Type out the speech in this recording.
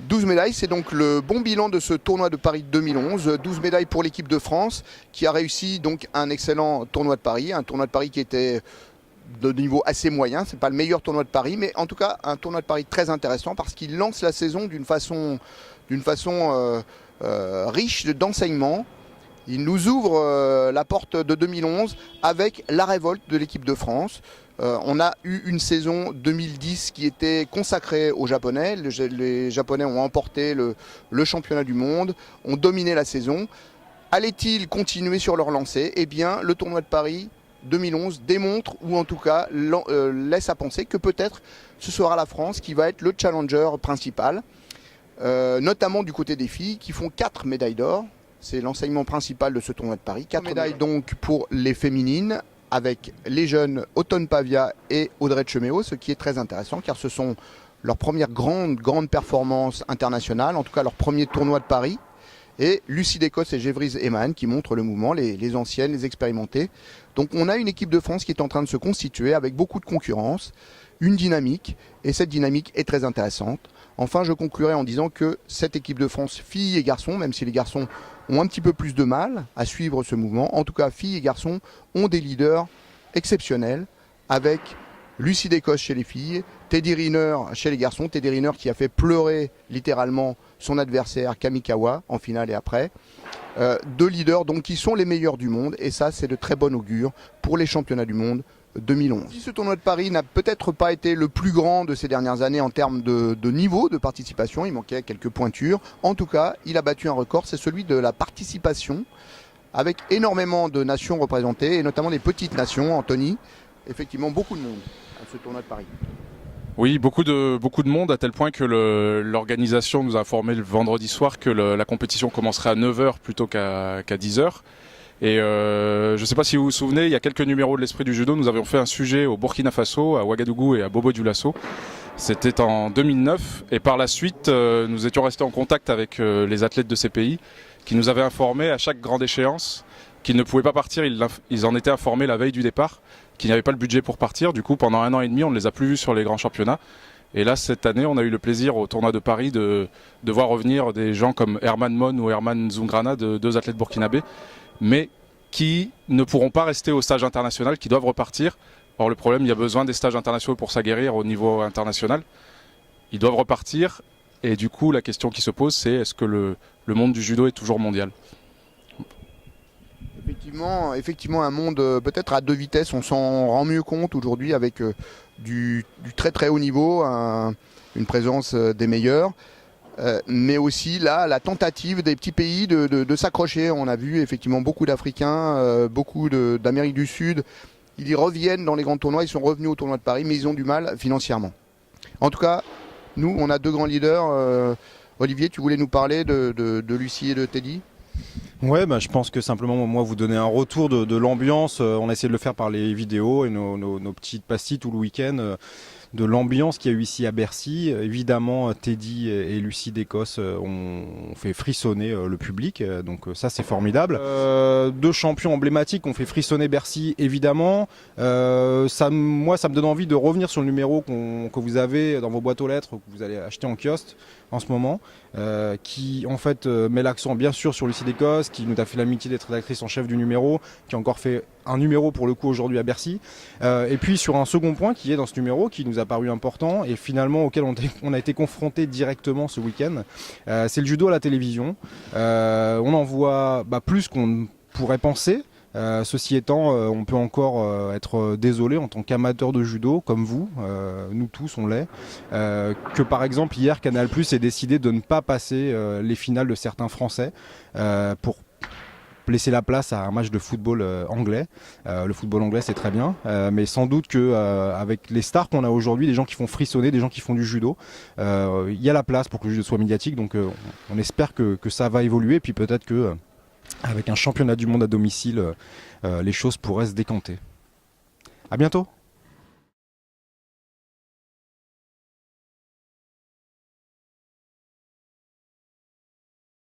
12 médailles, c'est donc le bon bilan de ce tournoi de Paris 2011. 12 médailles pour l'équipe de France qui a réussi donc un excellent tournoi de Paris. Un tournoi de Paris qui était de niveau assez moyen. Ce n'est pas le meilleur tournoi de Paris, mais en tout cas un tournoi de Paris très intéressant parce qu'il lance la saison d'une façon riche d'enseignements. Il nous ouvre la porte de 2011 avec la révolte de l'équipe de France. On a eu une saison 2010 qui était consacrée aux Japonais. Les Japonais ont emporté le championnat du monde, ont dominé la saison. Allait-il continuer sur leur lancée? Eh bien, le tournoi de Paris 2011 démontre, ou en tout cas laisse à penser que peut-être ce sera la France qui va être le challenger principal, notamment du côté des filles qui font 4 médailles d'or. C'est l'enseignement principal de ce tournoi de Paris. 4 médailles donc pour les féminines, avec les jeunes Autonne Pavia et Audrey Cheméo, ce qui est très intéressant car ce sont leurs premières grandes performances internationales, en tout cas leur premier tournoi de Paris. Et Lucie Descosses et Gévrise Eman qui montrent le mouvement, les anciennes, les expérimentées. Donc on a une équipe de France qui est en train de se constituer avec beaucoup de concurrence, une dynamique, et cette dynamique est très intéressante. Enfin, je conclurai en disant que cette équipe de France, filles et garçons, même si les garçons ont un petit peu plus de mal à suivre ce mouvement, en tout cas filles et garçons ont des leaders exceptionnels avec Lucie Descosses chez les filles, Teddy Riner chez les garçons, Teddy Riner qui a fait pleurer littéralement son adversaire Kamikawa en finale et après. Deux leaders donc qui sont les meilleurs du monde et ça c'est de très bon augure pour les championnats du monde 2011. Si ce tournoi de Paris n'a peut-être pas été le plus grand de ces dernières années en termes de niveau de participation, il manquait quelques pointures, en tout cas il a battu un record, c'est celui de la participation avec énormément de nations représentées et notamment des petites nations. Anthony, effectivement beaucoup de monde à ce tournoi de Paris. Oui, beaucoup de monde à tel point que l'organisation nous a informé le vendredi soir que la compétition commencerait à 9 h plutôt qu'à 10 h. Et je ne sais pas si vous vous souvenez, il y a quelques numéros de l'Esprit du Judo, nous avions fait un sujet au Burkina Faso, à Ouagadougou et à Bobo-Dioulasso. C'était en 2009 et par la suite, nous étions restés en contact avec les athlètes de ces pays qui nous avaient informé à chaque grande échéance qu'ils ne pouvaient pas partir, ils en étaient informés la veille du départ, qu'ils n'avaient pas le budget pour partir. Du coup, pendant 1 an et demi, on ne les a plus vus sur les grands championnats. Et là, cette année, on a eu le plaisir au tournoi de Paris de voir revenir des gens comme Herman Mon ou Herman Zungrana, deux athlètes burkinabés, mais qui ne pourront pas rester au stage international, qui doivent repartir. Or, le problème, il y a besoin des stages internationaux pour s'aguerrir au niveau international. Ils doivent repartir. Et du coup, la question qui se pose, c'est est-ce que le monde du judo est toujours mondial ? Effectivement, un monde peut-être à 2 vitesses, on s'en rend mieux compte aujourd'hui avec du très haut niveau, une présence des meilleurs, mais aussi là la tentative des petits pays de s'accrocher. On a vu effectivement beaucoup d'Africains, beaucoup d'Amérique du Sud, ils y reviennent dans les grands tournois, ils sont revenus au tournoi de Paris, mais ils ont du mal financièrement. En tout cas, nous on a 2 grands leaders. Olivier, tu voulais nous parler de Lucie et de Teddy ? Ouais, je pense que simplement, moi, vous donner un retour de l'ambiance. On a essayé de le faire par les vidéos et nos petites pastilles tout le week-end. De l'ambiance qu'il y a eu ici à Bercy. Évidemment, Teddy et Lucie Descosses ont fait frissonner le public, donc ça c'est formidable. 2 champions emblématiques ont fait frissonner Bercy, évidemment. Moi, ça me donne envie de revenir sur le numéro que vous avez dans vos boîtes aux lettres, que vous allez acheter en kiosque en ce moment, qui en fait met l'accent bien sûr sur Lucie Descosses, qui nous a fait l'amitié d'être rédactrice en chef du numéro, qui a encore fait un numéro pour le coup aujourd'hui à Bercy, et puis sur un second point qui est dans ce numéro, qui nous a paru important et finalement auquel on a été confronté directement ce week-end, c'est le judo à la télévision. On en voit plus qu'on pourrait penser. Ceci étant, on peut encore être désolé en tant qu'amateur de judo, comme vous, nous tous on l'est, que par exemple hier Canal+ ait décidé de ne pas passer les finales de certains Français pour laisser la place à un match de football anglais. Le football anglais c'est très bien, mais sans doute que avec les stars qu'on a aujourd'hui, des gens qui font frissonner, des gens qui font du judo, il y a la place pour que le judo soit médiatique, donc on espère que ça va évoluer, puis peut-être que avec un championnat du monde à domicile, les choses pourraient se décanter. À bientôt.